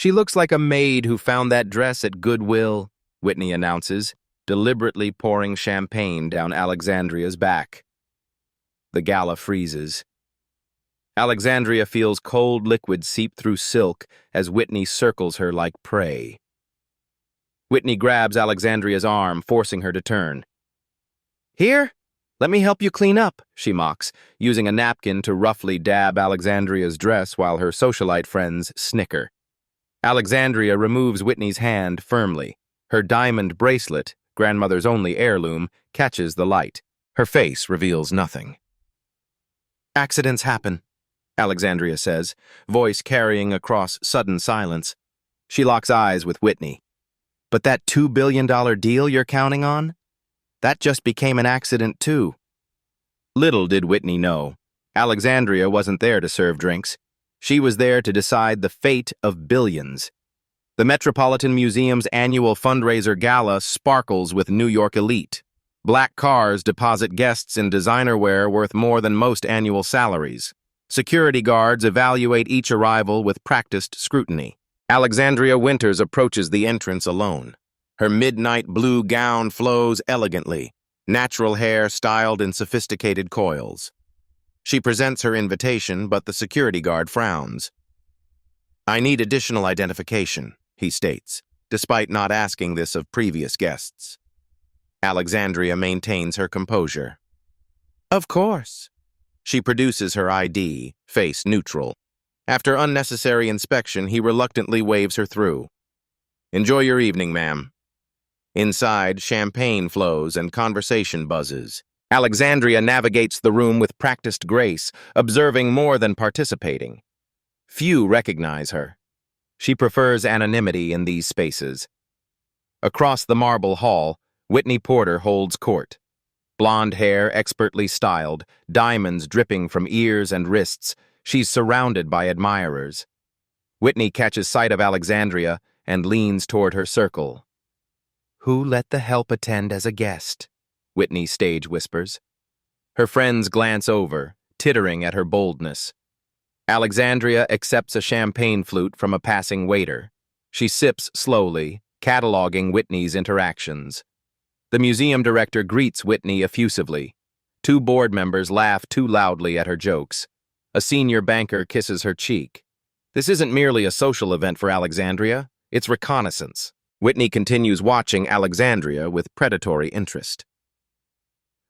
She looks like a maid who found that dress at Goodwill, Whitney announces, deliberately pouring champagne down Alexandria's back. The gala freezes. Alexandria feels cold liquid seep through silk as Whitney circles her like prey. Whitney grabs Alexandria's arm, forcing her to turn. "Here? Let me help you clean up," she mocks, using a napkin to roughly dab Alexandria's dress while her socialite friends snicker. Alexandria removes Whitney's hand firmly. Her diamond bracelet, grandmother's only heirloom, catches the light. Her face reveals nothing. "Accidents happen," Alexandria says, voice carrying across sudden silence. She locks eyes with Whitney. "But that $2 billion deal you're counting on? That just became an accident, too." Little did Whitney know, Alexandria wasn't there to serve drinks. She was there to decide the fate of billions. The Metropolitan Museum's annual fundraiser gala sparkles with New York elite. Black cars deposit guests in designer wear worth more than most annual salaries. Security guards evaluate each arrival with practiced scrutiny. Alexandria Winters approaches the entrance alone. Her midnight blue gown flows elegantly, natural hair styled in sophisticated coils. She presents her invitation, but the security guard frowns. "I need additional identification," he states, despite not asking this of previous guests. Alexandria maintains her composure. "Of course." She produces her ID, face neutral. After unnecessary inspection, he reluctantly waves her through. "Enjoy your evening, ma'am." Inside, champagne flows and conversation buzzes. Alexandria navigates the room with practiced grace, observing more than participating. Few recognize her. She prefers anonymity in these spaces. Across the marble hall, Whitney Porter holds court. Blonde hair expertly styled, diamonds dripping from ears and wrists, she's surrounded by admirers. Whitney catches sight of Alexandria and leans toward her circle. "Who let the help attend as a guest?" Whitney stage whispers. Her friends glance over, tittering at her boldness. Alexandria accepts a champagne flute from a passing waiter. She sips slowly, cataloging Whitney's interactions. The museum director greets Whitney effusively. Two board members laugh too loudly at her jokes. A senior banker kisses her cheek. This isn't merely a social event for Alexandria, it's reconnaissance. Whitney continues watching Alexandria with predatory interest.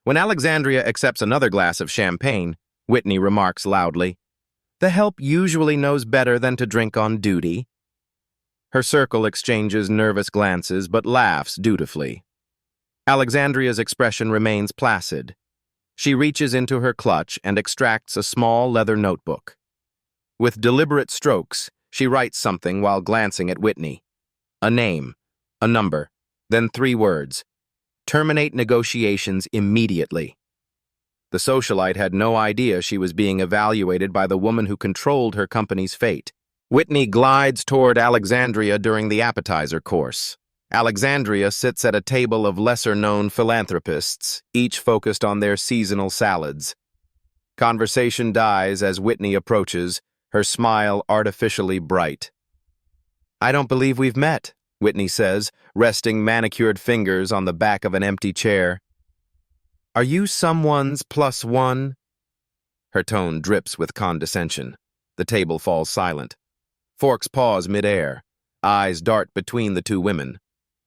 When Alexandria accepts another glass of champagne, Whitney remarks loudly, "The help usually knows better than to drink on duty." Her circle exchanges nervous glances but laughs dutifully. Alexandria's expression remains placid. She reaches into her clutch and extracts a small leather notebook. With deliberate strokes, she writes something while glancing at Whitney. A name, a number, then 3 words. "Terminate negotiations immediately." The socialite had no idea she was being evaluated by the woman who controlled her company's fate. Whitney glides toward Alexandria during the appetizer course. Alexandria sits at a table of lesser-known philanthropists, each focused on their seasonal salads. Conversation dies as Whitney approaches, her smile artificially bright. "I don't believe we've met," Whitney says, resting manicured fingers on the back of an empty chair. "Are you someone's +1? Her tone drips with condescension. The table falls silent. Forks pause mid-air. Eyes dart between the two women.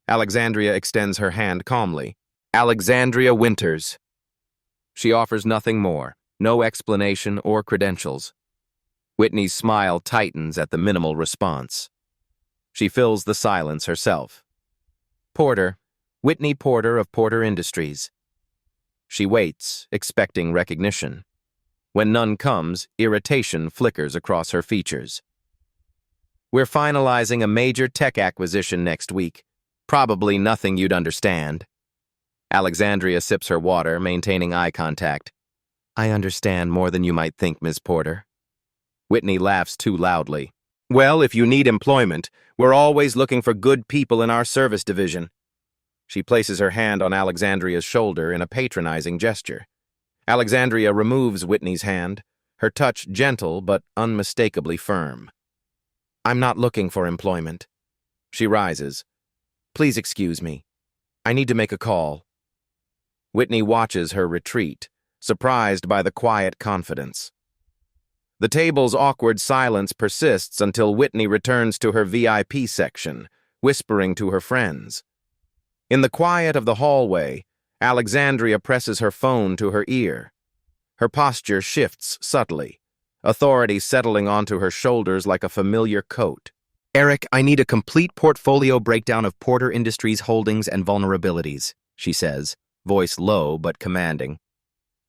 Alexandria extends her hand calmly. "Alexandria Winters." She offers nothing more, no explanation or credentials. Whitney's smile tightens at the minimal response. She fills the silence herself. "Porter, Whitney Porter of Porter Industries." She waits, expecting recognition. When none comes, irritation flickers across her features. "We're finalizing a major tech acquisition next week. Probably nothing you'd understand." Alexandria sips her water, maintaining eye contact. "I understand more than you might think, Ms. Porter." Whitney laughs too loudly. "Well, if you need employment, we're always looking for good people in our service division." She places her hand on Alexandria's shoulder in a patronizing gesture. Alexandria removes Whitney's hand, her touch gentle but unmistakably firm. I'm not looking for employment. She rises. Please excuse me. I need to make a call. Whitney watches her retreat, surprised by the quiet confidence. The table's awkward silence persists until Whitney returns to her VIP section, whispering to her friends. In the quiet of the hallway, Alexandria presses her phone to her ear. Her posture shifts subtly, authority settling onto her shoulders like a familiar coat. Eric, I need a complete portfolio breakdown of Porter Industries' holdings and vulnerabilities, she says, voice low but commanding.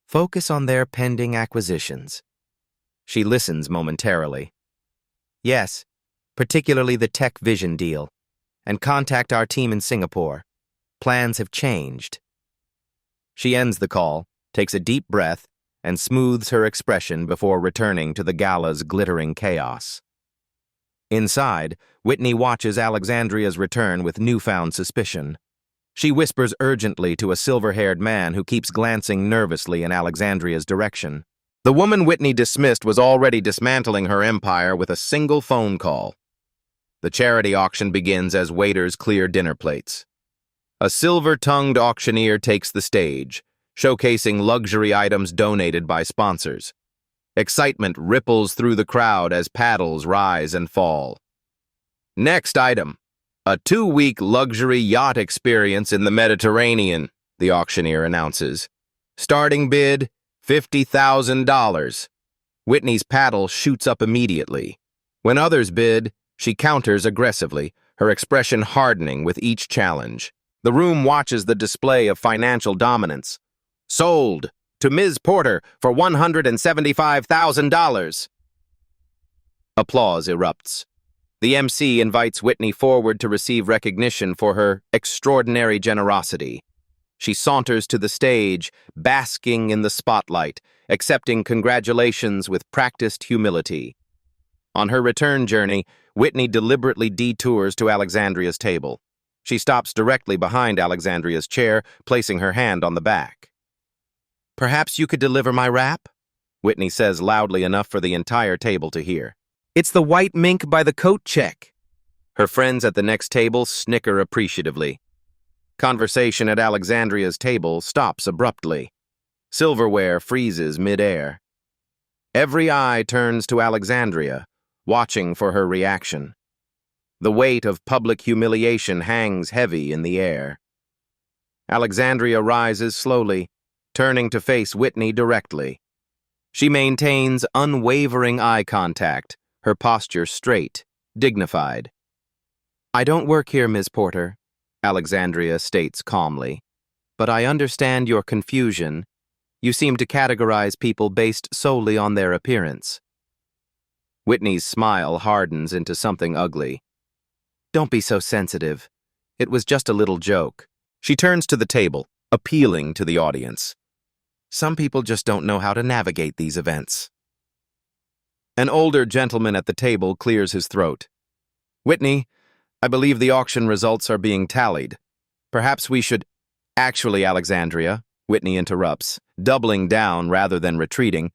Focus on their pending acquisitions. She listens momentarily. Yes, particularly the Tech Vision deal, and contact our team in Singapore. Plans have changed. She ends the call, takes a deep breath, and smooths her expression before returning to the gala's glittering chaos. Inside, Whitney watches Alexandria's return with newfound suspicion. She whispers urgently to a silver-haired man who keeps glancing nervously in Alexandria's direction. The woman Whitney dismissed was already dismantling her empire with a single phone call. The charity auction begins as waiters clear dinner plates. A silver-tongued auctioneer takes the stage, showcasing luxury items donated by sponsors. Excitement ripples through the crowd as paddles rise and fall. Next item, a 2-week luxury yacht experience in the Mediterranean, the auctioneer announces. Starting bid, $50,000. Whitney's paddle shoots up immediately. When others bid, she counters aggressively, her expression hardening with each challenge. The room watches the display of financial dominance. Sold to Ms. Porter for $175,000. Applause erupts. The MC invites Whitney forward to receive recognition for her extraordinary generosity. She saunters to the stage, basking in the spotlight, accepting congratulations with practiced humility. On her return journey, Whitney deliberately detours to Alexandria's table. She stops directly behind Alexandria's chair, placing her hand on the back. Perhaps you could deliver my wrap? Whitney says loudly enough for the entire table to hear. It's the white mink by the coat check. Her friends at the next table snicker appreciatively. Conversation at Alexandria's table stops abruptly. Silverware freezes mid-air. Every eye turns to Alexandria, watching for her reaction. The weight of public humiliation hangs heavy in the air. Alexandria rises slowly, turning to face Whitney directly. She maintains unwavering eye contact, her posture straight, dignified. I don't work here, Ms. Porter, Alexandria states calmly, but I understand your confusion. You seem to categorize people based solely on their appearance. Whitney's smile hardens into something ugly. Don't be so sensitive. It was just a little joke. She turns to the table, appealing to the audience. Some people just don't know how to navigate these events. An older gentleman at the table clears his throat. Whitney, I believe the auction results are being tallied. Perhaps we should... Actually, Alexandria, Whitney interrupts, doubling down rather than retreating.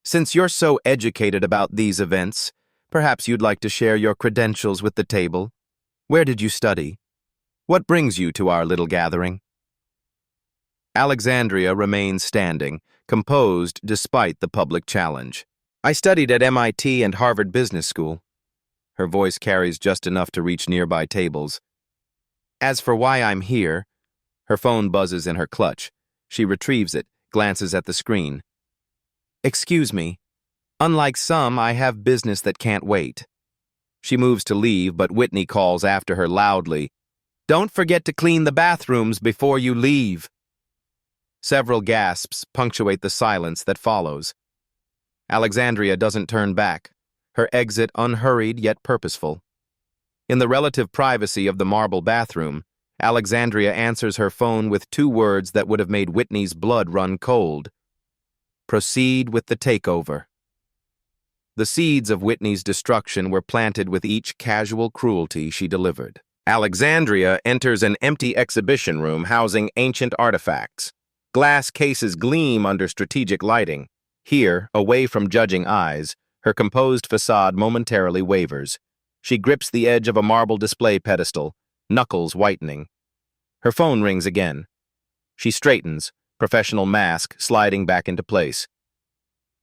Since you're so educated about these events, perhaps you'd like to share your credentials with the table. Where did you study? What brings you to our little gathering? Alexandria remains standing, composed despite the public challenge. I studied at MIT and Harvard Business School. Her voice carries just enough to reach nearby tables. As for why I'm here, her phone buzzes in her clutch. She retrieves it, glances at the screen. Excuse me. Unlike some, I have business that can't wait. She moves to leave, but Whitney calls after her loudly. Don't forget to clean the bathrooms before you leave. Several gasps punctuate the silence that follows. Alexandria doesn't turn back, her exit unhurried yet purposeful. In the relative privacy of the marble bathroom, Alexandria answers her phone with 2 words that would have made Whitney's blood run cold. Proceed with the takeover. The seeds of Whitney's destruction were planted with each casual cruelty she delivered. Alexandria enters an empty exhibition room housing ancient artifacts. Glass cases gleam under strategic lighting. Here, away from judging eyes, her composed facade momentarily wavers. She grips the edge of a marble display pedestal, knuckles whitening. Her phone rings again. She straightens, professional mask sliding back into place.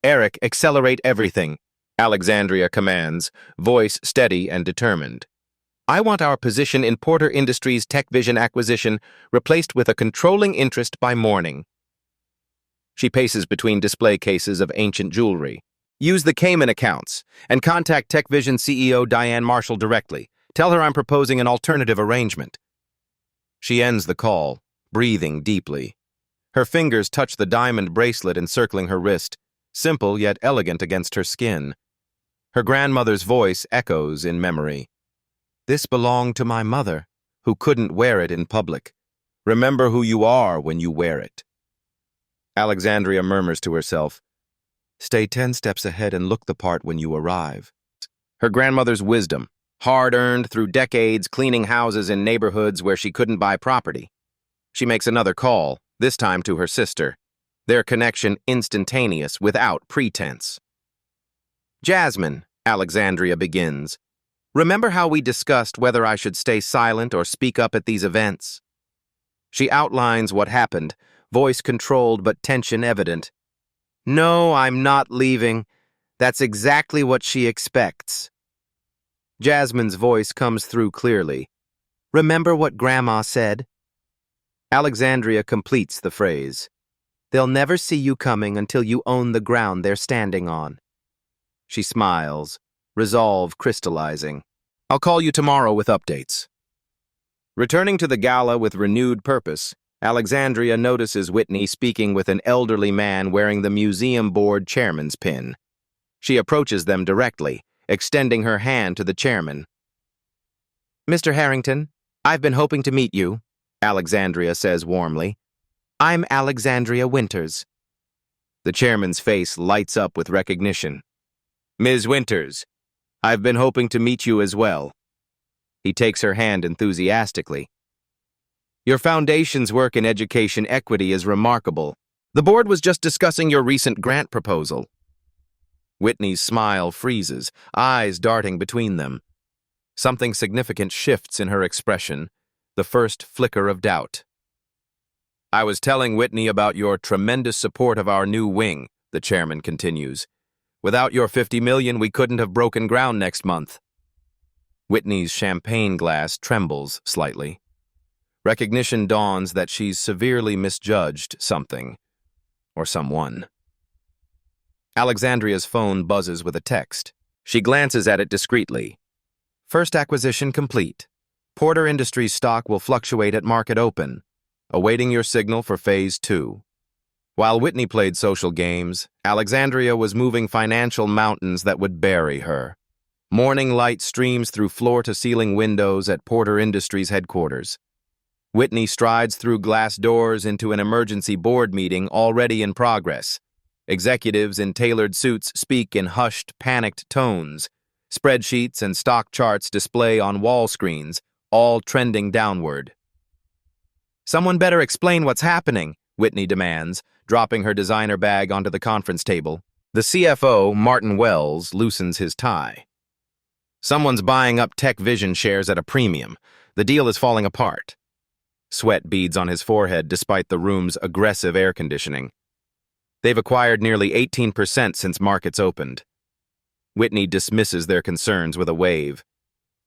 "Eric, accelerate everything," Alexandria commands, voice steady and determined. "I want our position in Porter Industries' TechVision acquisition replaced with a controlling interest by morning." She paces between display cases of ancient jewelry. "Use the Cayman accounts and contact TechVision CEO Diane Marshall directly. Tell her I'm proposing an alternative arrangement." She ends the call, breathing deeply. Her fingers touch the diamond bracelet encircling her wrist, simple yet elegant against her skin. Her grandmother's voice echoes in memory. "This belonged to my mother, who couldn't wear it in public. Remember who you are when you wear it." Alexandria murmurs to herself, "Stay 10 steps ahead and look the part when you arrive." Her grandmother's wisdom, hard-earned through decades cleaning houses in neighborhoods where she couldn't buy property. She makes another call, this time to her sister. Their connection instantaneous, without pretense. "Jasmine," Alexandria begins, "remember how we discussed whether I should stay silent or speak up at these events?" She outlines what happened, voice controlled but tension evident. "No, I'm not leaving. That's exactly what she expects." Jasmine's voice comes through clearly. "Remember what Grandma said?" Alexandria completes the phrase. "They'll never see you coming until you own the ground they're standing on." She smiles, resolve crystallizing. "I'll call you tomorrow with updates." Returning to the gala with renewed purpose, Alexandria notices Whitney speaking with an elderly man wearing the museum board chairman's pin. She approaches them directly, extending her hand to the chairman. "Mr. Harrington, I've been hoping to meet you," Alexandria says warmly. "I'm Alexandria Winters." The chairman's face lights up with recognition. "Ms. Winters, I've been hoping to meet you as well." He takes her hand enthusiastically. "Your foundation's work in education equity is remarkable. The board was just discussing your recent grant proposal." Whitney's smile freezes, eyes darting between them. Something significant shifts in her expression, the first flicker of doubt. "I was telling Whitney about your tremendous support of our new wing," the chairman continues. "Without your $50 million, we couldn't have broken ground next month." Whitney's champagne glass trembles slightly. Recognition dawns that she's severely misjudged something, or someone. Alexandria's phone buzzes with a text. She glances at it discreetly. "First acquisition complete. Porter Industries stock will fluctuate at market open. Awaiting your signal for Phase 2. While Whitney played social games, Alexandria was moving financial mountains that would bury her. Morning light streams through floor-to-ceiling windows at Porter Industries headquarters. Whitney strides through glass doors into an emergency board meeting already in progress. Executives in tailored suits speak in hushed, panicked tones. Spreadsheets and stock charts display on wall screens, all trending downward. "Someone better explain what's happening," Whitney demands, dropping her designer bag onto the conference table. The CFO, Martin Wells, loosens his tie. "Someone's buying up TechVision shares at a premium. The deal is falling apart." Sweat beads on his forehead despite the room's aggressive air conditioning. "They've acquired nearly 18% since markets opened." Whitney dismisses their concerns with a wave.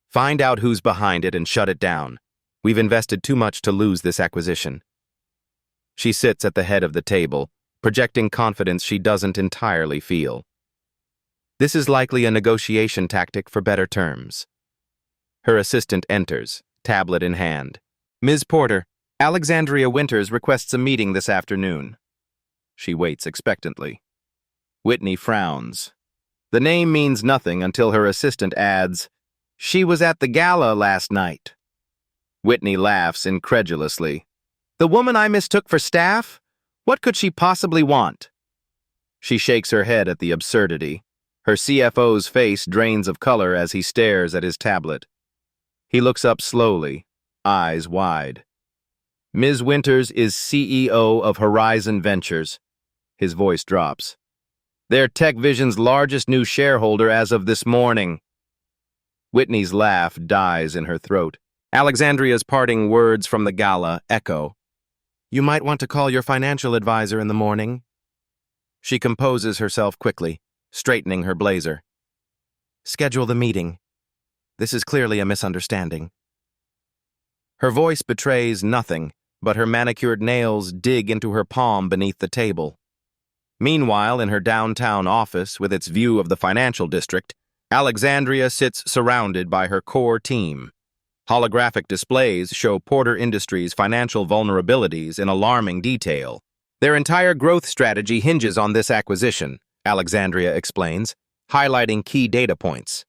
"Find out who's behind it and shut it down. We've invested too much to lose this acquisition." She sits at the head of the table, projecting confidence she doesn't entirely feel. This is likely a negotiation tactic for better terms. Her assistant enters, tablet in hand. "Ms. Porter, Alexandria Winters requests a meeting this afternoon." She waits expectantly. Whitney frowns. The name means nothing until her assistant adds, "She was at the gala last night." Whitney laughs incredulously. "The woman I mistook for staff? What could she possibly want?" She shakes her head at the absurdity. Her CFO's face drains of color as he stares at his tablet. He looks up slowly, eyes wide. "Ms. Winters is CEO of Horizon Ventures." His voice drops. "They're TechVision's largest new shareholder as of this morning." Whitney's laugh dies in her throat. Alexandria's parting words from the gala echo. You might want to call your financial advisor in the morning. She composes herself quickly, straightening her blazer. Schedule the meeting. This is clearly a misunderstanding. Her voice betrays nothing, but her manicured nails dig into her palm beneath the table. Meanwhile, in her downtown office, with its view of the financial district, Alexandria sits surrounded by her core team. Holographic displays show Porter Industries' financial vulnerabilities in alarming detail. Their entire growth strategy hinges on this acquisition, Alexandria explains, highlighting key data points.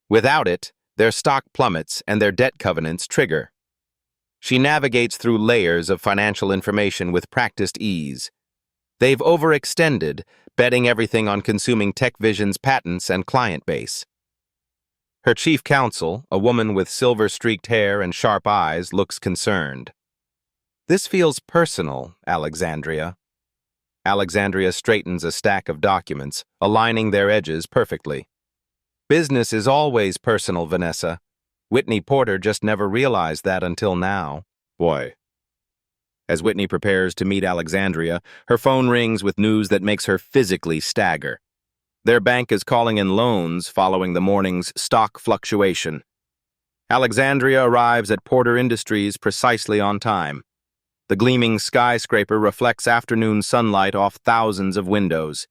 Without it, their stock plummets and their debt covenants trigger. She navigates through layers of financial information with practiced ease. They've overextended, betting everything on consuming TechVision's patents and client base. Her chief counsel, a woman with silver-streaked hair and sharp eyes, looks concerned. This feels personal, Alexandria. Alexandria straightens a stack of documents, aligning their edges perfectly. Business is always personal, Vanessa. Whitney Porter just never realized that until now. Boy. As Whitney prepares to meet Alexandria, her phone rings with news that makes her physically stagger. Their bank is calling in loans following the morning's stock fluctuation. Alexandria arrives at Porter Industries precisely on time. The gleaming skyscraper reflects afternoon sunlight off thousands of windows.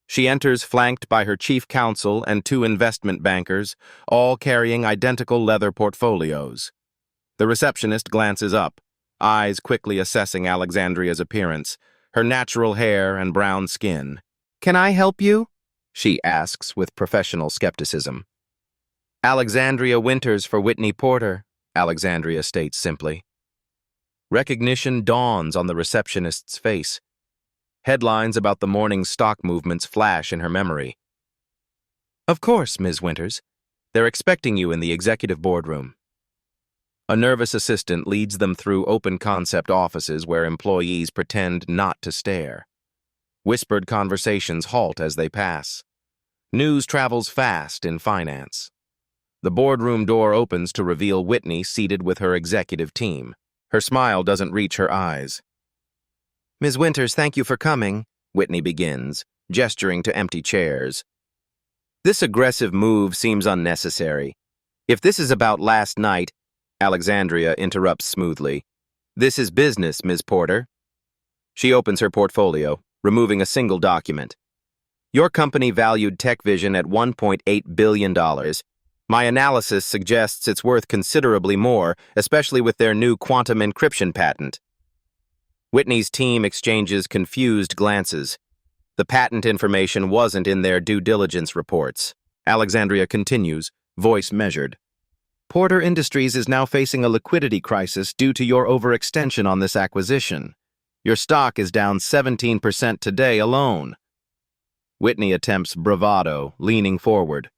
She enters flanked by her chief counsel and 2 investment bankers, all carrying identical leather portfolios. The receptionist glances up, eyes quickly assessing Alexandria's appearance, her natural hair and brown skin. "Can I help you?" she asks with professional skepticism. "Alexandria Winters for Whitney Porter," Alexandria states simply. Recognition dawns on the receptionist's face. Headlines about the morning's stock movements flash in her memory. "Of course, Ms. Winters. They're expecting you in the executive boardroom." A nervous assistant leads them through open-concept offices where employees pretend not to stare. Whispered conversations halt as they pass. News travels fast in finance. The boardroom door opens to reveal Whitney seated with her executive team. Her smile doesn't reach her eyes. "Ms. Winters, thank you for coming," Whitney begins, gesturing to empty chairs. This aggressive move seems unnecessary. If this is about last night, Alexandria interrupts smoothly. "This is business, Ms. Porter." She opens her portfolio, removing a single document. "Your company valued TechVision at $1.8 billion. My analysis suggests it's worth considerably more, especially with their new quantum encryption patent." Whitney's team exchanges confused glances. The patent information wasn't in their due diligence reports. Alexandria continues, voice measured. "Porter Industries is now facing a liquidity crisis due to your overextension on this acquisition. Your stock is down 17% today alone." Whitney attempts bravado, leaning forward.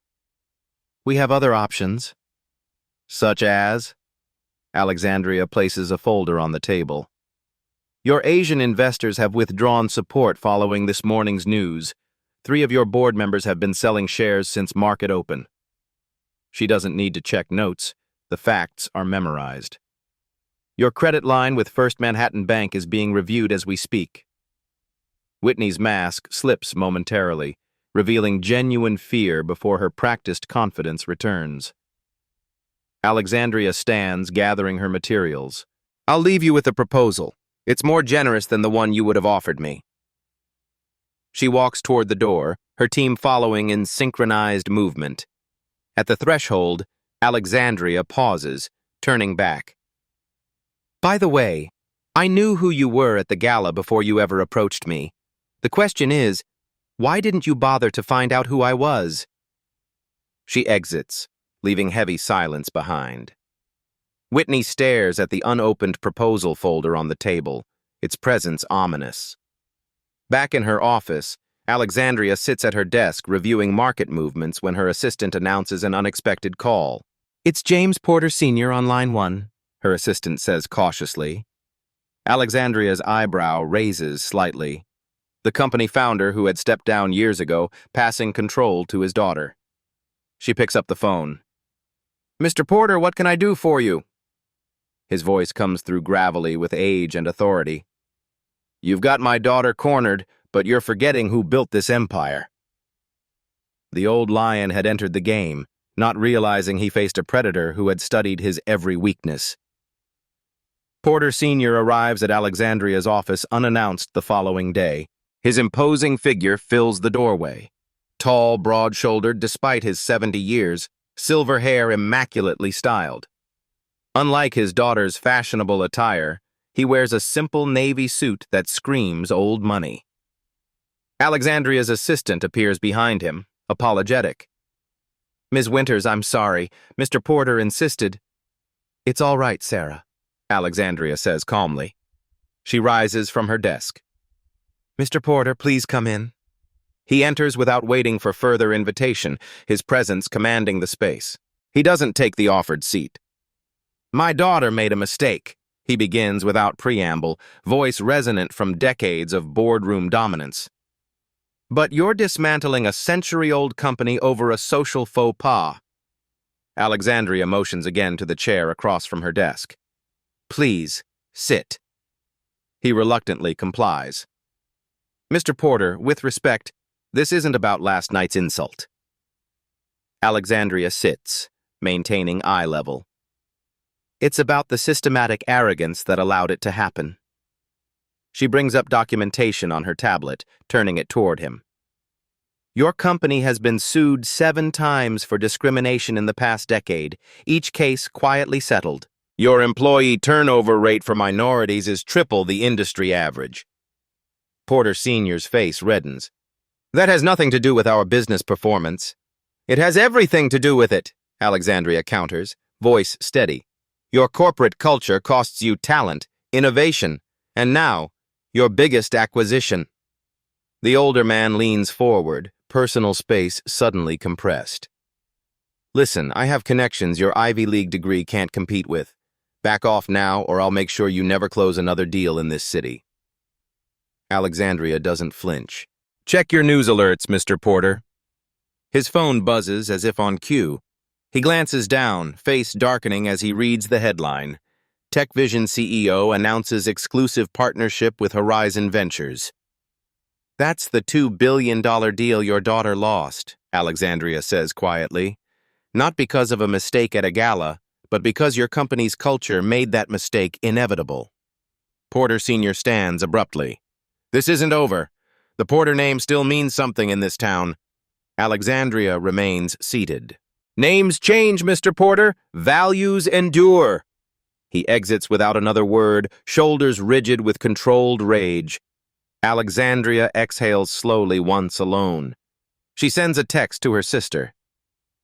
"We have other options." "Such as?" Alexandria places a folder on the table. "Your Asian investors have withdrawn support following this morning's news. 3 of your board members have been selling shares since market open." She doesn't need to check notes. The facts are memorized. "Your credit line with First Manhattan Bank is being reviewed as we speak." Whitney's mask slips momentarily, revealing genuine fear before her practiced confidence returns. Alexandria stands, gathering her materials. "I'll leave you with a proposal. It's more generous than the one you would have offered me." She walks toward the door, her team following in synchronized movement. At the threshold, Alexandria pauses, turning back. "By the way, I knew who you were at the gala before you ever approached me. The question is, why didn't you bother to find out who I was?" She exits, leaving heavy silence behind. Whitney stares at the unopened proposal folder on the table, its presence ominous. Back in her office, Alexandria sits at her desk reviewing market movements when her assistant announces an unexpected call. "It's James Porter Sr. on line 1, her assistant says cautiously. Alexandria's eyebrow raises slightly. The company founder who had stepped down years ago, passing control to his daughter. She picks up the phone. Mr. Porter, what can I do for you? His voice comes through gravelly with age and authority. You've got my daughter cornered, but you're forgetting who built this empire. The old lion had entered the game, not realizing he faced a predator who had studied his every weakness. Porter Sr. arrives at Alexandria's office unannounced the following day. His imposing figure fills the doorway. Tall, broad-shouldered despite his 70 years, silver hair immaculately styled. Unlike his daughter's fashionable attire, he wears a simple navy suit that screams old money. Alexandria's assistant appears behind him, apologetic. Ms. Winters, I'm sorry. Mr. Porter insisted. It's all right, Sarah, Alexandria says calmly. She rises from her desk. Mr. Porter, please come in. He enters without waiting for further invitation, his presence commanding the space. He doesn't take the offered seat. My daughter made a mistake, he begins without preamble, voice resonant from decades of boardroom dominance. But you're dismantling a century-old company over a social faux pas. Alexandria motions again to the chair across from her desk. Please, sit. He reluctantly complies. Mr. Porter, with respect, this isn't about last night's insult. Alexandria sits, maintaining eye level. It's about the systematic arrogance that allowed it to happen. She brings up documentation on her tablet, turning it toward him. Your company has been sued 7 times for discrimination in the past decade, each case quietly settled. Your employee turnover rate for minorities is triple the industry average. Porter Sr.'s face reddens. That has nothing to do with our business performance. It has everything to do with it, Alexandria counters, voice steady. Your corporate culture costs you talent, innovation, and now, your biggest acquisition. The older man leans forward, personal space suddenly compressed. Listen, I have connections your Ivy League degree can't compete with. Back off now, or I'll make sure you never close another deal in this city. Alexandria doesn't flinch. Check your news alerts, Mr. Porter. His phone buzzes as if on cue. He glances down, face darkening as he reads the headline. TechVision CEO announces exclusive partnership with Horizon Ventures. That's the $2 billion deal your daughter lost, Alexandria says quietly. Not because of a mistake at a gala, but because your company's culture made that mistake inevitable. Porter Sr. stands abruptly. This isn't over. The Porter name still means something in this town. Alexandria remains seated. Names change, Mr. Porter. Values endure. He exits without another word, shoulders rigid with controlled rage. Alexandria exhales slowly once alone. She sends a text to her sister.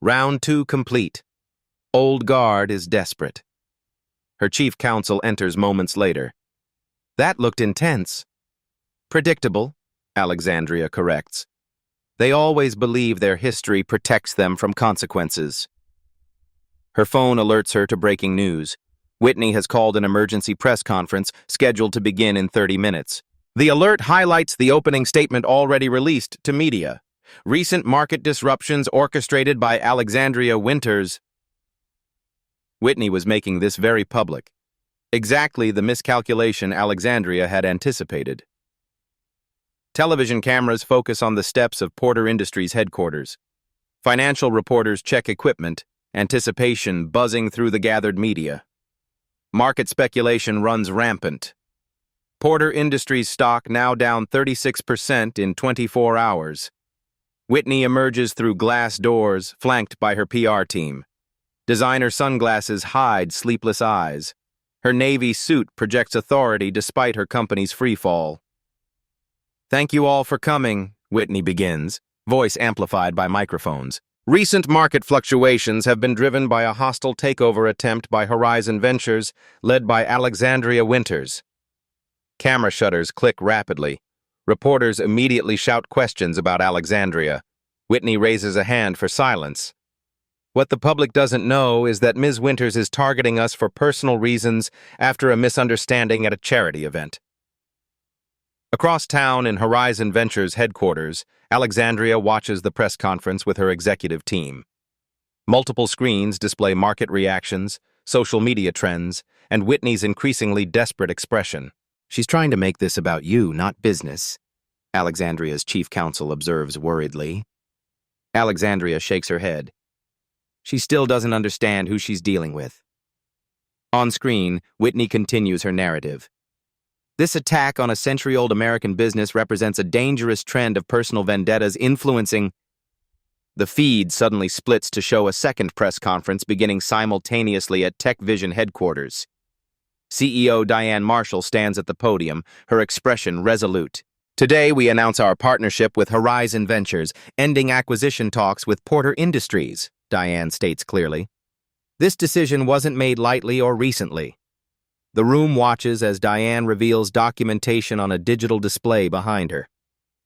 Round 2 complete. Old guard is desperate. Her chief counsel enters moments later. That looked intense. Predictable, Alexandria corrects. They always believe their history protects them from consequences. Her phone alerts her to breaking news. Whitney has called an emergency press conference scheduled to begin in 30 minutes. The alert highlights the opening statement already released to media. Recent market disruptions orchestrated by Alexandria Winters. Whitney was making this very public. Exactly the miscalculation Alexandria had anticipated. Television cameras focus on the steps of Porter Industries headquarters. Financial reporters check equipment, anticipation buzzing through the gathered media. Market speculation runs rampant. Porter Industries stock now down 36% in 24 hours. Whitney emerges through glass doors, flanked by her PR team. Designer sunglasses hide sleepless eyes. Her navy suit projects authority despite her company's freefall. Thank you all for coming, Whitney begins, voice amplified by microphones. Recent market fluctuations have been driven by a hostile takeover attempt by Horizon Ventures, led by Alexandria Winters. Camera shutters click rapidly. Reporters immediately shout questions about Alexandria. Whitney raises a hand for silence. What the public doesn't know is that Ms. Winters is targeting us for personal reasons after a misunderstanding at a charity event. Across town in Horizon Ventures headquarters, Alexandria watches the press conference with her executive team. Multiple screens display market reactions, social media trends, and Whitney's increasingly desperate expression. "She's trying to make this about you, not business," Alexandria's chief counsel observes worriedly. Alexandria shakes her head. She still doesn't understand who she's dealing with. On screen, Whitney continues her narrative. "This attack on a century-old American business represents a dangerous trend of personal vendettas influencing—" The feed suddenly splits to show a second press conference beginning simultaneously at Tech Vision headquarters. CEO Diane Marshall stands at the podium, her expression resolute. "Today we announce our partnership with Horizon Ventures, ending acquisition talks with Porter Industries," Diane states clearly. This decision wasn't made lightly or recently. The room watches as Diane reveals documentation on a digital display behind her.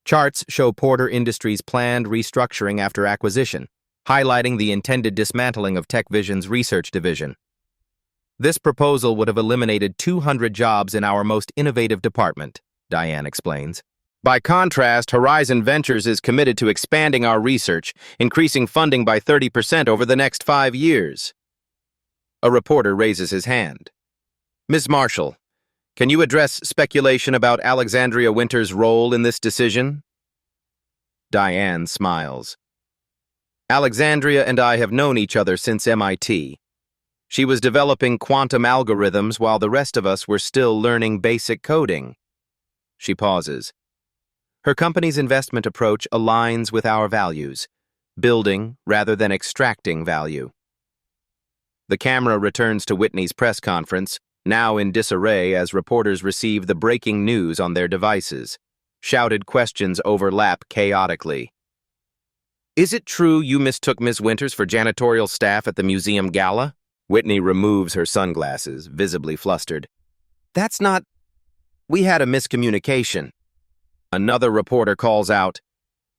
Charts show Porter Industries' planned restructuring after acquisition, highlighting the intended dismantling of TechVision's research division. "This proposal would have eliminated 200 jobs in our most innovative department," Diane explains. "By contrast, Horizon Ventures is committed to expanding our research, increasing funding by 30% over the next 5 years. A reporter raises his hand. "Ms. Marshall, can you address speculation about Alexandria Winter's role in this decision?" Diane smiles. "Alexandria and I have known each other since MIT. She was developing quantum algorithms while the rest of us were still learning basic coding." She pauses. Her company's investment approach aligns with our values, building rather than extracting value. The camera returns to Whitney's press conference, now in disarray as reporters receive the breaking news on their devices. Shouted questions overlap chaotically. "Is it true you mistook Ms. Winters for janitorial staff at the museum gala?" Whitney removes her sunglasses, visibly flustered. "That's not... We had a miscommunication." Another reporter calls out,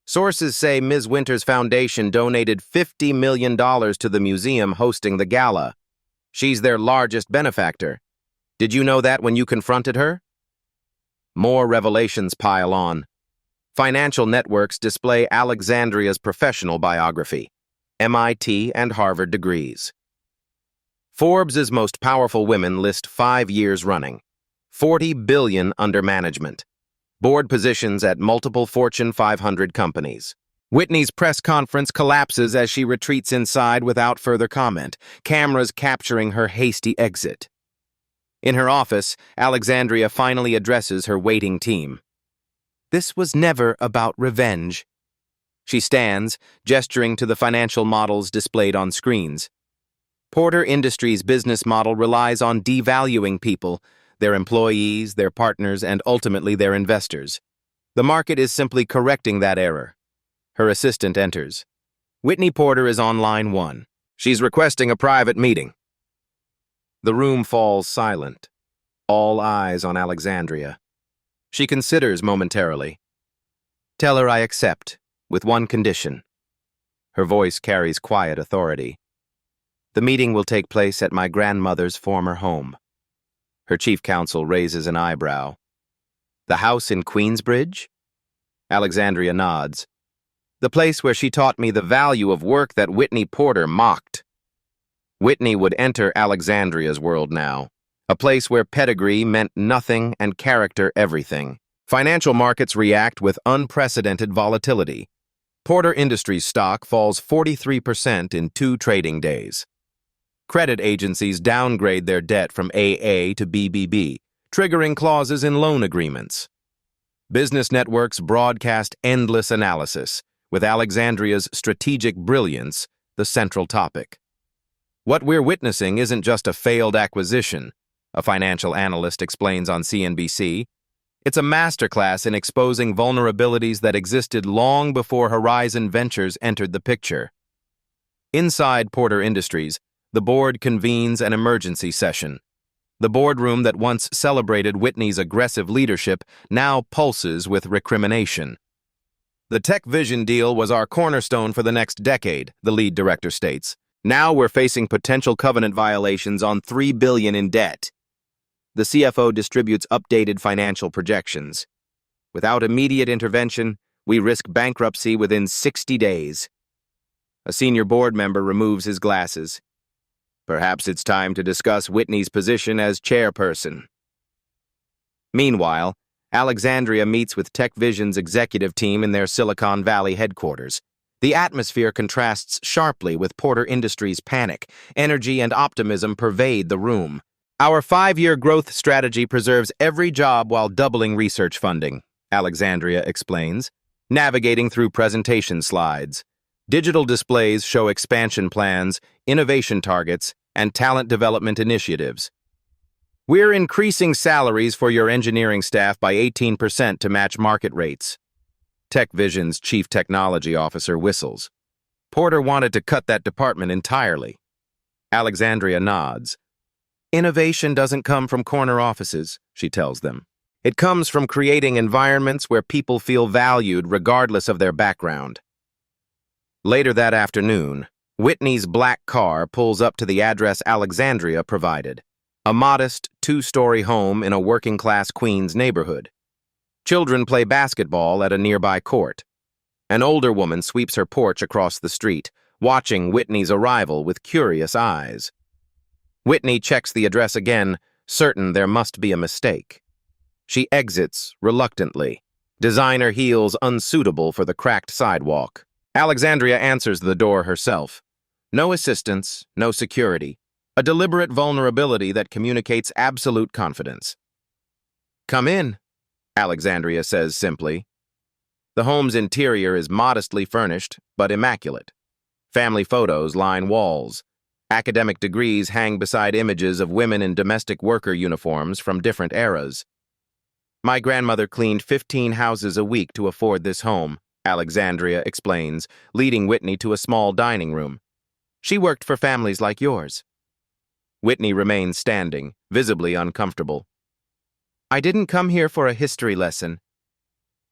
"Sources say Ms. Winters' foundation donated $50 million to the museum hosting the gala. She's their largest benefactor. Did you know that when you confronted her?" More revelations pile on. Financial networks display Alexandria's professional biography, MIT and Harvard degrees. Forbes' most powerful women list 5 years running, 40 billion under management, board positions at multiple Fortune 500 companies. Whitney's press conference collapses as she retreats inside without further comment, cameras capturing her hasty exit. In her office, Alexandria finally addresses her waiting team. "This was never about revenge." She stands, gesturing to the financial models displayed on screens. Porter Industries' business model relies on devaluing people, their employees, their partners, and ultimately their investors. The market is simply correcting that error. Her assistant enters. Whitney Porter is on line 1. She's requesting a private meeting. The room falls silent, all eyes on Alexandria. She considers momentarily. "Tell her I accept, with one condition." Her voice carries quiet authority. "The meeting will take place at my grandmother's former home." Her chief counsel raises an eyebrow. "The house in Queensbridge?" Alexandria nods. "The place where she taught me the value of work that Whitney Porter mocked." Whitney would enter Alexandria's world now, a place where pedigree meant nothing and character everything. Financial markets react with unprecedented volatility. Porter Industries stock falls 43% in 2 trading days. Credit agencies downgrade their debt from AA to BBB, triggering clauses in loan agreements. Business networks broadcast endless analysis, with Alexandria's strategic brilliance the central topic. "What we're witnessing isn't just a failed acquisition," a financial analyst explains on CNBC. "It's a masterclass in exposing vulnerabilities that existed long before Horizon Ventures entered the picture." Inside Porter Industries, the board convenes an emergency session. The boardroom that once celebrated Whitney's aggressive leadership now pulses with recrimination. "The TechVision deal was our cornerstone for the next decade," the lead director states. "Now we're facing potential covenant violations on $3 billion in debt." The CFO distributes updated financial projections. "Without immediate intervention, we risk bankruptcy within 60 days. A senior board member removes his glasses. Perhaps it's time to discuss Whitney's position as chairperson. Meanwhile, Alexandria meets with TechVision's executive team in their Silicon Valley headquarters. The atmosphere contrasts sharply with Porter Industries' panic. Energy and optimism pervade the room. Our 5-year growth strategy preserves every job while doubling research funding, Alexandria explains, navigating through presentation slides. Digital displays show expansion plans, innovation targets, and talent development initiatives. We're increasing salaries for your engineering staff by 18% to match market rates. TechVision's chief technology officer whistles. Porter wanted to cut that department entirely. Alexandria nods. Innovation doesn't come from corner offices, she tells them. It comes from creating environments where people feel valued regardless of their background. Later that afternoon, Whitney's black car pulls up to the address Alexandria provided, a modest 2-story home in a working-class Queens neighborhood. Children play basketball at a nearby court. An older woman sweeps her porch across the street, watching Whitney's arrival with curious eyes. Whitney checks the address again, certain there must be a mistake. She exits reluctantly, designer heels unsuitable for the cracked sidewalk. Alexandria answers the door herself. No assistance, no security. A deliberate vulnerability that communicates absolute confidence. "Come in," Alexandria says simply. The home's interior is modestly furnished, but immaculate. Family photos line walls. Academic degrees hang beside images of women in domestic worker uniforms from different eras. "My grandmother cleaned 15 houses a week to afford this home," Alexandria explains, leading Whitney to a small dining room. "She worked for families like yours." Whitney remains standing, visibly uncomfortable. "I didn't come here for a history lesson."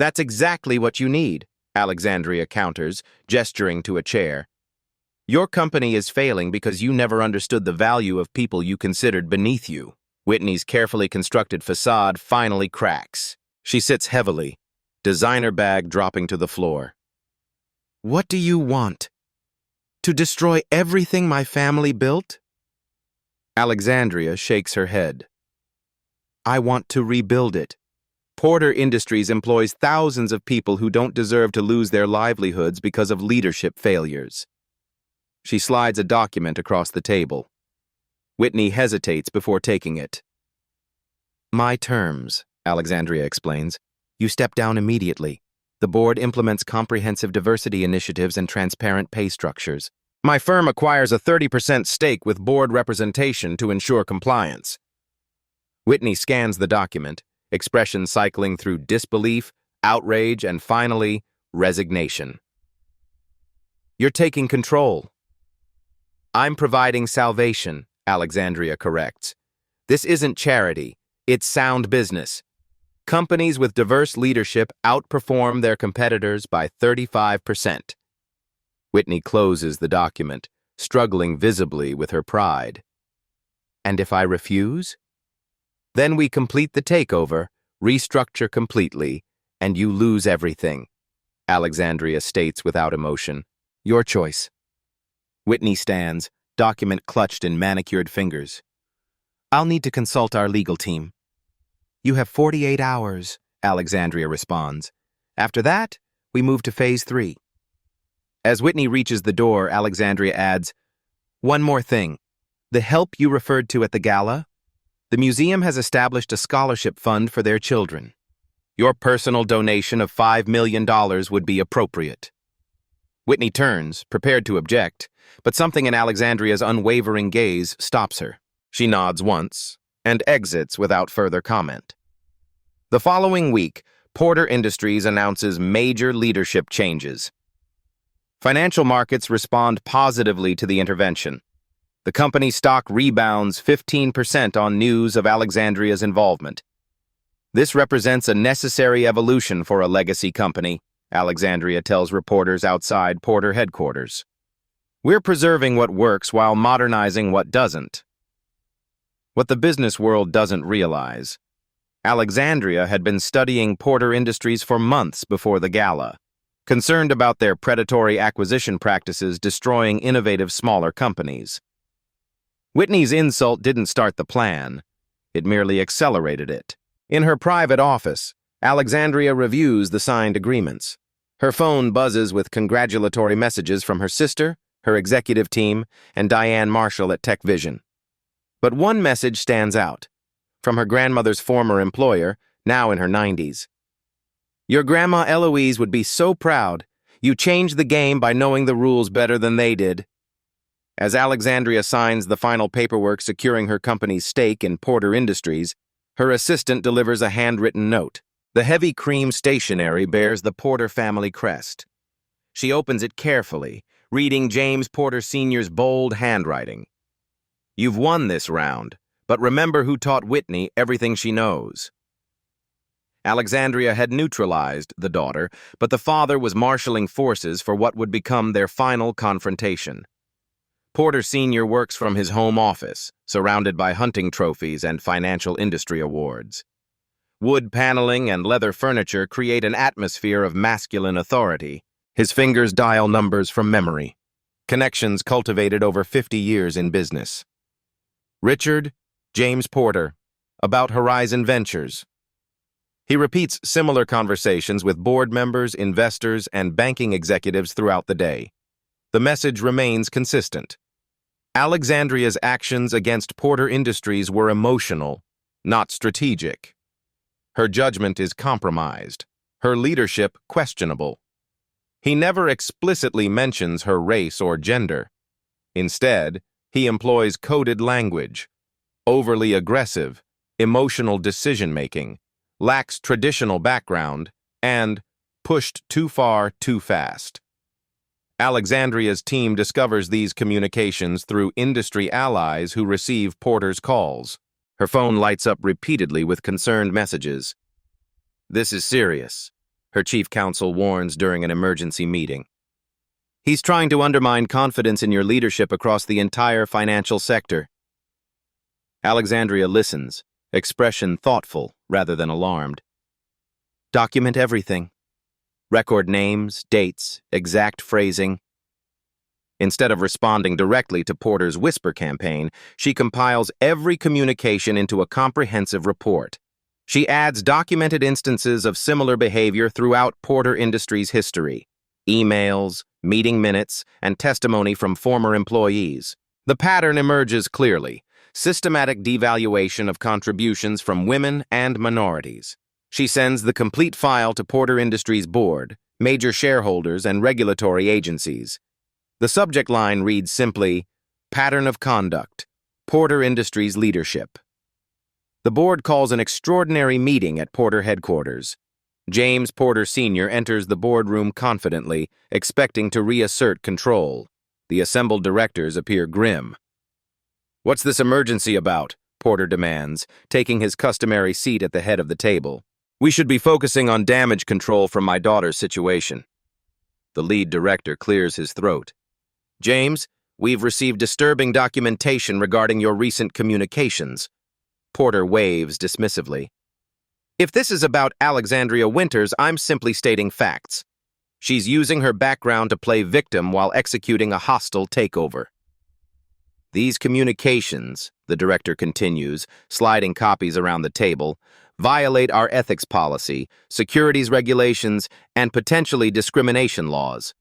"That's exactly what you need," Alexandria counters, gesturing to a chair. "Your company is failing because you never understood the value of people you considered beneath you." Whitney's carefully constructed facade finally cracks. She sits heavily, designer bag dropping to the floor. "What do you want? To destroy everything my family built?" Alexandria shakes her head. "I want to rebuild it. Porter Industries employs thousands of people who don't deserve to lose their livelihoods because of leadership failures." She slides a document across the table. Whitney hesitates before taking it. "My terms," Alexandria explains. "You step down immediately. The board implements comprehensive diversity initiatives and transparent pay structures. My firm acquires a 30% stake with board representation to ensure compliance." Whitney scans the document, expressions cycling through disbelief, outrage, and finally, resignation. "You're taking control." "I'm providing salvation," Alexandria corrects. "This isn't charity, it's sound business. Companies with diverse leadership outperform their competitors by 35%. Whitney closes the document, struggling visibly with her pride. "And if I refuse?" "Then we complete the takeover, restructure completely, and you lose everything," Alexandria states without emotion. "Your choice." Whitney stands, document clutched in manicured fingers. "I'll need to consult our legal team." "You have 48 hours, Alexandria responds. "After that, we move to phase 3. As Whitney reaches the door, Alexandria adds, "One more thing. The help you referred to at the gala? The museum has established a scholarship fund for their children. Your personal donation of $5 million would be appropriate." Whitney turns, prepared to object, but something in Alexandria's unwavering gaze stops her. She nods once and exits without further comment. The following week, Porter Industries announces major leadership changes. Financial markets respond positively to the intervention. The company's stock rebounds 15% on news of Alexandria's involvement. "This represents a necessary evolution for a legacy company," Alexandria tells reporters outside Porter headquarters. "We're preserving what works while modernizing what doesn't." What the business world doesn't realize, Alexandria had been studying Porter Industries for months before the gala. concerned about their predatory acquisition practices destroying innovative smaller companies. Whitney's insult didn't start the plan. It merely accelerated it. In her private office, Alexandria reviews the signed agreements. Her phone buzzes with congratulatory messages from her sister, her executive team, and Diane Marshall at Tech Vision. But one message stands out, from her grandmother's former employer, now in her 90s. "Your grandma Eloise would be so proud. You changed the game by knowing the rules better than they did." As Alexandria signs the final paperwork securing her company's stake in Porter Industries, her assistant delivers a handwritten note. The heavy cream stationery bears the Porter family crest. She opens it carefully, reading James Porter Sr.'s bold handwriting. "You've won this round, but remember who taught Whitney everything she knows." Alexandria had neutralized the daughter, but the father was marshaling forces for what would become their final confrontation. Porter Sr. works from his home office, surrounded by hunting trophies and financial industry awards. Wood paneling and leather furniture create an atmosphere of masculine authority. His fingers dial numbers from memory, connections cultivated over 50 years in business. Richard James Porter, about Horizon Ventures. He repeats similar conversations with board members, investors, and banking executives throughout the day. The message remains consistent. Alexandria's actions against Porter Industries were emotional, not strategic. Her judgment is compromised, her leadership questionable. He never explicitly mentions her race or gender. Instead, he employs coded language, overly aggressive, emotional decision-making, lacks traditional background, and pushed too far too fast. Alexandria's team discovers these communications through industry allies who receive Porter's calls. Her phone lights up repeatedly with concerned messages. "This is serious," her chief counsel warns during an emergency meeting. "He's trying to undermine confidence in your leadership across the entire financial sector." Alexandria listens, expression thoughtful rather than alarmed. "Document everything. Record names, dates, exact phrasing." Instead of responding directly to Porter's whisper campaign, she compiles every communication into a comprehensive report. She adds documented instances of similar behavior throughout Porter Industries' history, emails, meeting minutes, and testimony from former employees. The pattern emerges clearly: systematic devaluation of contributions from women and minorities. She sends the complete file to Porter Industries' board, major shareholders, and regulatory agencies. The subject line reads simply, "Pattern of Conduct, Porter Industries Leadership." The board calls an extraordinary meeting at Porter headquarters. James Porter Sr. enters the boardroom confidently, expecting to reassert control. The assembled directors appear grim. "What's this emergency about?" Porter demands, taking his customary seat at the head of the table. "We should be focusing on damage control from my daughter's situation." The lead director clears his throat. "James, we've received disturbing documentation regarding your recent communications." Porter waves dismissively. "If this is about Alexandria Winters, I'm simply stating facts. She's using her background to play victim while executing a hostile takeover." "These communications," the director continues, sliding copies around the table, "violate our ethics policy, securities regulations, and potentially discrimination laws."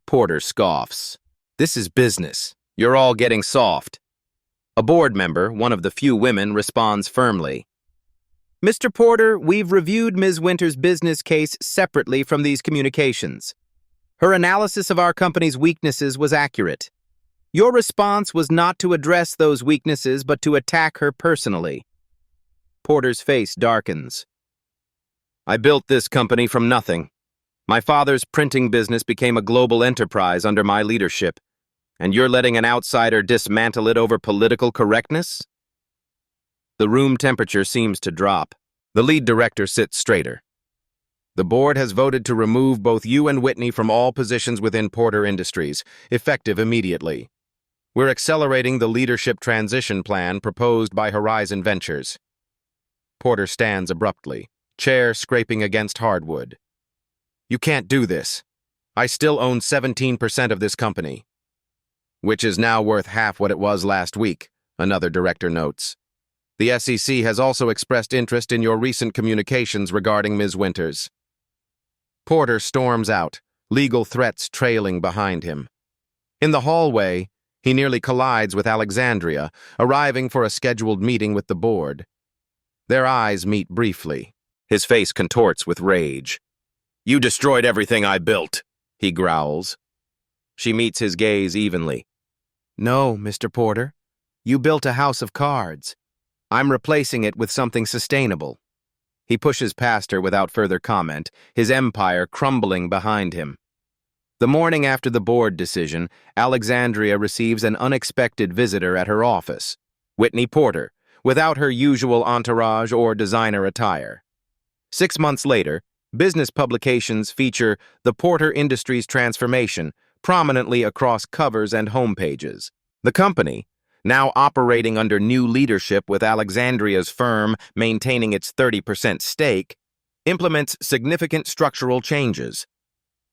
Porter scoffs. "This is business. You're all getting soft." A board member, one of the few women, responds firmly. "Mr. Porter, we've reviewed Ms. Winters' business case separately from these communications. Her analysis of our company's weaknesses was accurate. Your response was not to address those weaknesses, but to attack her personally." Porter's face darkens. "I built this company from nothing. My father's printing business became a global enterprise under my leadership, and you're letting an outsider dismantle it over political correctness?" The room temperature seems to drop. The lead director sits straighter. "The board has voted to remove both you and Whitney from all positions within Porter Industries, effective immediately. We're accelerating the leadership transition plan proposed by Horizon Ventures." Porter stands abruptly, chair scraping against hardwood. You can't do this. I still own 17% of this company, which is now worth half what it was last week, another director notes. The SEC has also expressed interest in your recent communications regarding Ms. Winters. Porter storms out, legal threats trailing behind him. In the hallway, he nearly collides with Alexandria, arriving for a scheduled meeting with the board. Their eyes meet briefly. His face contorts with rage. "You destroyed everything I built," he growls. She meets his gaze evenly. "No, Mr. Porter. You built a house of cards. I'm replacing it with something sustainable." He pushes past her without further comment, his empire crumbling behind him. The morning after the board decision, Alexandria receives an unexpected visitor at her office, Whitney Porter, without her usual entourage or designer attire. 6 months later, business publications feature the Porter Industries transformation prominently across covers and homepages. The company, now operating under new leadership with Alexandria's firm maintaining its 30% stake, implements significant structural changes.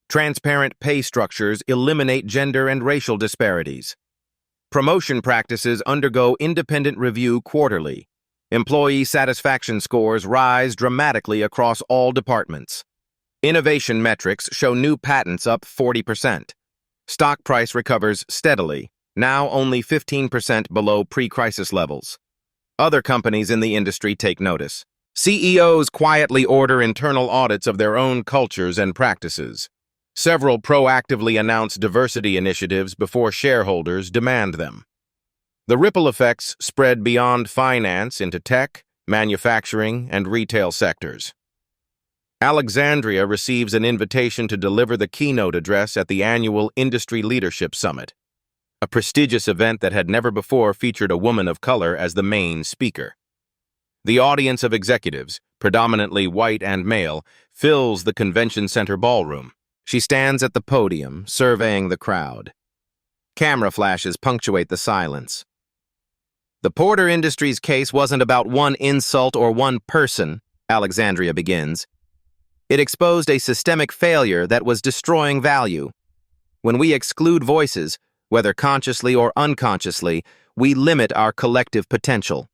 Transparent pay structures eliminate gender and racial disparities. Promotion practices undergo independent review quarterly. Employee satisfaction scores rise dramatically across all departments. Innovation metrics show new patents up 40%. Stock price recovers steadily, now only 15% below pre-crisis levels. Other companies in the industry take notice. CEOs quietly order internal audits of their own cultures and practices. Several proactively announce diversity initiatives before shareholders demand them. The ripple effects spread beyond finance into tech, manufacturing, and retail sectors. Alexandria receives an invitation to deliver the keynote address at the annual Industry Leadership Summit, a prestigious event that had never before featured a woman of color as the main speaker. The audience of executives, predominantly white and male, fills the convention center ballroom. She stands at the podium, surveying the crowd. Camera flashes punctuate the silence. "The Porter Industries case wasn't about one insult or one person," Alexandria begins. "It exposed a systemic failure that was destroying value. When we exclude voices, whether consciously or unconsciously, we limit our collective potential."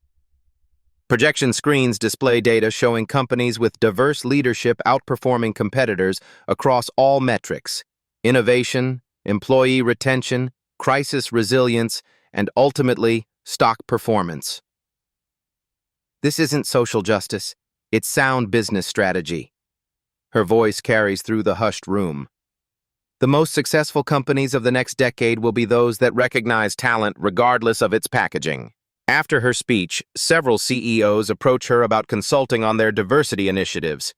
Projection screens display data showing companies with diverse leadership outperforming competitors across all metrics: innovation, employee retention, crisis resilience, and ultimately, stock performance. "This isn't social justice, it's sound business strategy." Her voice carries through the hushed room. "The most successful companies of the next decade will be those that recognize talent regardless of its packaging." After her speech, several CEOs approach her about consulting on their diversity initiatives.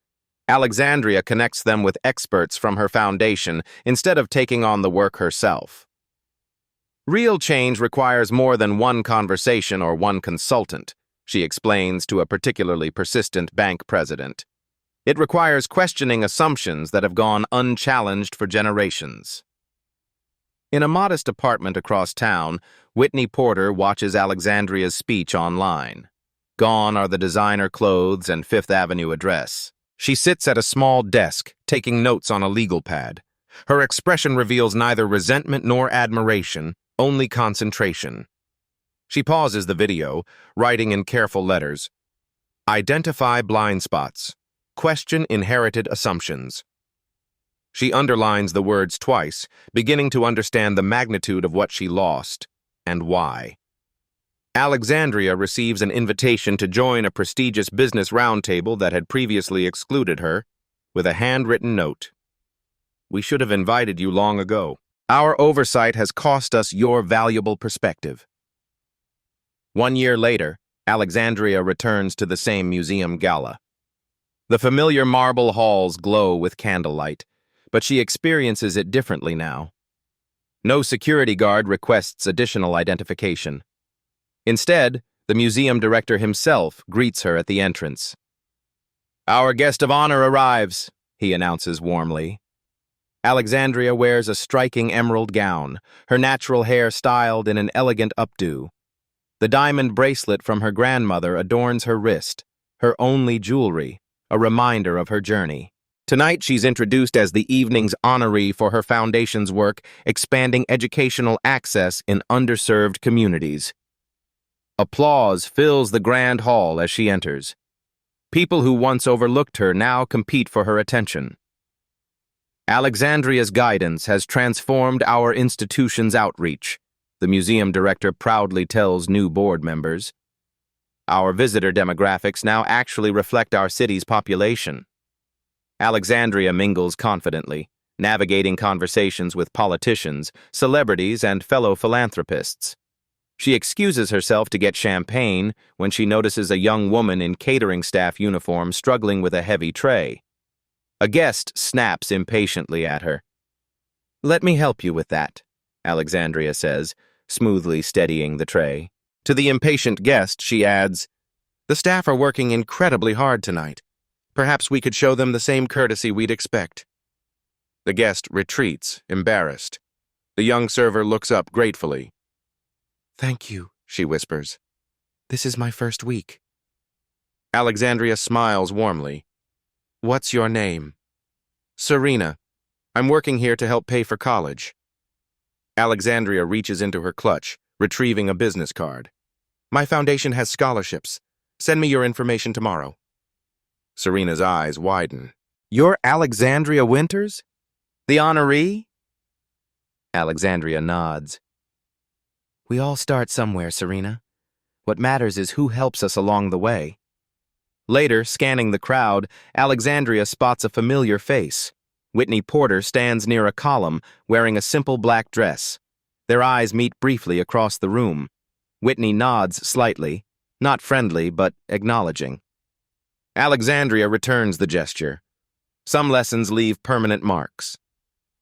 Alexandria connects them with experts from her foundation instead of taking on the work herself. "Real change requires more than one conversation or one consultant," she explains to a particularly persistent bank president. "It requires questioning assumptions that have gone unchallenged for generations." In a modest apartment across town, Whitney Porter watches Alexandria's speech online. Gone are the designer clothes and Fifth Avenue address. She sits at a small desk, taking notes on a legal pad. Her expression reveals neither resentment nor admiration, only concentration. She pauses the video, writing in careful letters, "Identify blind spots. Question inherited assumptions." She underlines the words twice, beginning to understand the magnitude of what she lost, and why. Alexandria receives an invitation to join a prestigious business roundtable that had previously excluded her, with a handwritten note. "We should have invited you long ago. Our oversight has cost us your valuable perspective." 1 year later, Alexandria returns to the same museum gala. The familiar marble halls glow with candlelight, but she experiences it differently now. No security guard requests additional identification. Instead, the museum director himself greets her at the entrance. "Our guest of honor arrives," he announces warmly. Alexandria wears a striking emerald gown, her natural hair styled in an elegant updo. The diamond bracelet from her grandmother adorns her wrist, her only jewelry, a reminder of her journey. Tonight, she's introduced as the evening's honoree for her foundation's work expanding educational access in underserved communities. Applause fills the grand hall as she enters. People who once overlooked her now compete for her attention. Alexandria's guidance has transformed our institution's outreach, the museum director proudly tells new board members. Our visitor demographics now actually reflect our city's population. Alexandria mingles confidently, navigating conversations with politicians, celebrities, and fellow philanthropists. She excuses herself to get champagne when she notices a young woman in catering staff uniform struggling with a heavy tray. A guest snaps impatiently at her. "Let me help you with that," Alexandria says, smoothly steadying the tray. To the impatient guest, she adds, "The staff are working incredibly hard tonight. Perhaps we could show them the same courtesy we'd expect." The guest retreats, embarrassed. The young server looks up gratefully. "Thank you," she whispers. "This is my first week." Alexandria smiles warmly. "What's your name?" "Serena. I'm working here to help pay for college." Alexandria reaches into her clutch, retrieving a business card. "My foundation has scholarships. Send me your information tomorrow." Serena's eyes widen. "You're Alexandria Winters? The honoree?" Alexandria nods. "We all start somewhere, Serena. What matters is who helps us along the way." Later, scanning the crowd, Alexandria spots a familiar face. Whitney Porter stands near a column, wearing a simple black dress. Their eyes meet briefly across the room. Whitney nods slightly, not friendly, but acknowledging. Alexandria returns the gesture. Some lessons leave permanent marks.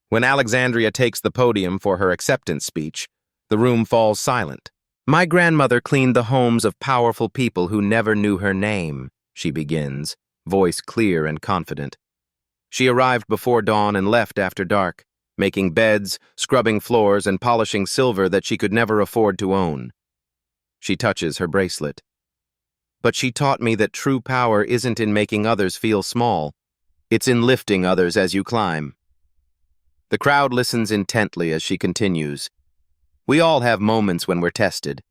When Alexandria takes the podium for her acceptance speech, the room falls silent. "My grandmother cleaned the homes of powerful people who never knew her name," she begins, voice clear and confident. She arrived before dawn and left after dark, making beds, scrubbing floors, and polishing silver that she could never afford to own. She touches her bracelet. "But she taught me that true power isn't in making others feel small. It's in lifting others as you climb." The crowd listens intently as she continues. "We all have moments when we're tested,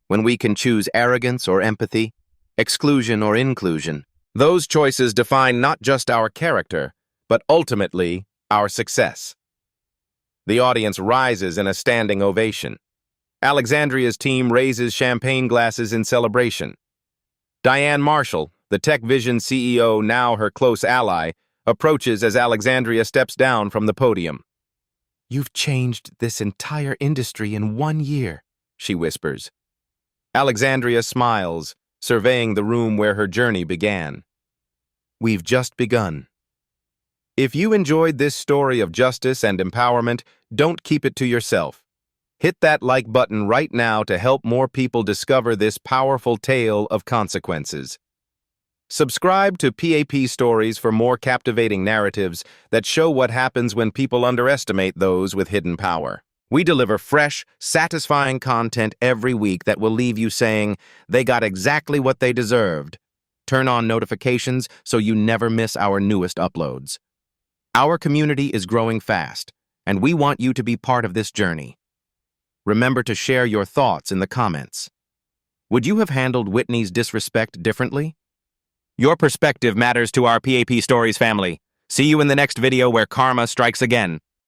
when we can choose arrogance or empathy, exclusion or inclusion. Those choices define not just our character, but ultimately our success." The audience rises in a standing ovation. Alexandria's team raises champagne glasses in celebration. Diane Marshall, the Tech Vision CEO, now her close ally, approaches as Alexandria steps down from the podium. "You've changed this entire industry in 1 year," she whispers. Alexandria smiles, surveying the room where her journey began. "We've just begun." If you enjoyed this story of justice and empowerment, don't keep it to yourself. Hit that like button right now to help more people discover this powerful tale of consequences. Subscribe to PAP Stories for more captivating narratives that show what happens when people underestimate those with hidden power. We deliver fresh, satisfying content every week that will leave you saying, "They got exactly what they deserved." Turn on notifications so you never miss our newest uploads. Our community is growing fast, and we want you to be part of this journey. Remember to share your thoughts in the comments. Would you have handled Whitney's disrespect differently? Your perspective matters to our PAP Stories family. See you in the next video where karma strikes again.